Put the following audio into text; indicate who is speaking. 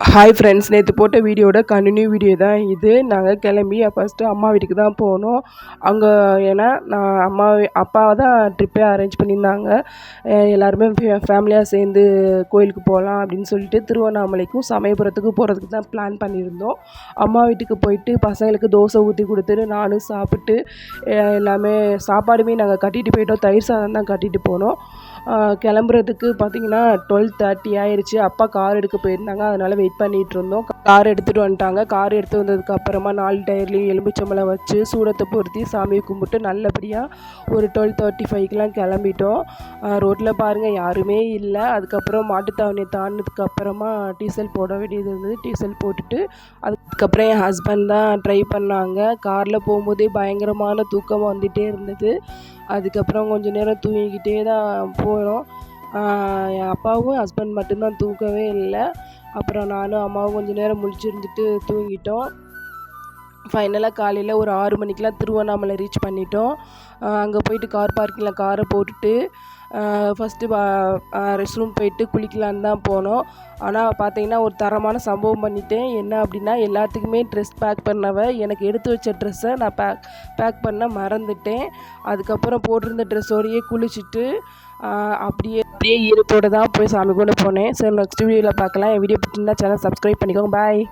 Speaker 1: Hi friends, நேற்று போட்ட வீடியோட கண்டினியூ வீடியோ தான் இது. நாங்கள் கிளம்பி ஃபஸ்ட்டு அம்மா வீட்டுக்கு தான் போனோம். அங்கே ஏன்னா நான் அப்பா தான் ட்ரிப்பே அரேஞ்ச் பண்ணியிருந்தாங்க. எல்லாருமே ஃபேமிலியாக சேர்ந்து கோயிலுக்கு போகலாம் அப்படின்னு சொல்லிட்டு திருவண்ணாமலைக்கும் சமயபுரத்துக்கும் போகிறதுக்கு தான் பிளான் பண்ணியிருந்தோம். அம்மா வீட்டுக்கு போயிட்டு பசங்களுக்கு தோசை ஊற்றி கொடுத்துட்டு நானும் சாப்பிட்டு எல்லாமே சாப்பாடுமே நாங்கள் கட்டிட்டு போயிட்டோம். தயிர் சாதம் தான் கட்டிட்டு போனோம். கிளம்புறதுக்கு பார்த்திங்கன்னா 12:30 ஆயிடுச்சு. அப்பா கார் எடுக்க போயிருந்தாங்க, அதனால் வெயிட் பண்ணிகிட்டு இருந்தோம். கார் எடுத்துகிட்டு வந்துட்டாங்க. கார் எடுத்து வந்ததுக்கு அப்புறமா 4 டயர்லேயும் எலுமிச்சம்பழம் வச்சு சூடத்தை பொருத்தி சாமி கும்பிட்டு நல்லபடியாக ஒரு 12:35க்கெலாம் கிளம்பிட்டோம். ரோட்டில் பாருங்கள் யாருமே இல்லை. அதுக்கப்புறம் மாட்டுத்தாவணியை தாண்டினதுக்கு அப்புறமா டீசல் போட வேண்டியது இருந்தது. டீசல் போட்டுட்டு அதுக்கப்புறம் என் ஹஸ்பண்ட் தான் ட்ரை பண்ணாங்க. காரில் போகும்போதே பயங்கரமான தூக்கம் வந்துகிட்டே இருந்தது. அதுக்கப்புறம் கொஞ்சம் நேரம் தூங்கிக்கிட்டே தான் போகிறோம். என் அப்பாவும் ஹஸ்பண்ட் மட்டும்தான் தூங்கவே இல்லை. அப்புறம் நானும் அம்மாவும் கொஞ்சம் நேரம் முழிச்சிருந்துட்டு தூங்கிட்டோம். ஃபைனலாக காலையில் ஒரு 6 மணிக்கெலாம் திருவண்ணாமலை ரீச் பண்ணிட்டோம். அங்கே போயிட்டு கார் பார்க்கிங்கில் காரை போட்டுட்டு ஃபஸ்ட்டு ரெஸ்ட் ரூம் போயிட்டு குளிக்கலான்னு தான் போனோம். ஆனால் பார்த்தீங்கன்னா ஒரு தரமான சம்பவம் பண்ணிட்டேன். என்ன அப்படின்னா, எல்லாத்துக்குமே ட்ரெஸ் பேக் எனக்கு எடுத்து வச்ச ட்ரெஸ்ஸை நான் பேக் பண்ண மறந்துட்டேன். அதுக்கப்புறம் போட்டிருந்த ட்ரெஸ்ஸோடையே குளிச்சுட்டு அப்படியே ஈரத்தோடு தான் போய் சாமி கூட போனேன். சரி, நெக்ஸ்ட் வீடியோவில் பார்க்கலாம். என் வீடியோ பிடிச்சிருந்தா சேனல் சப்ஸ்கிரைப் பண்ணிக்கோங்க. பாய்.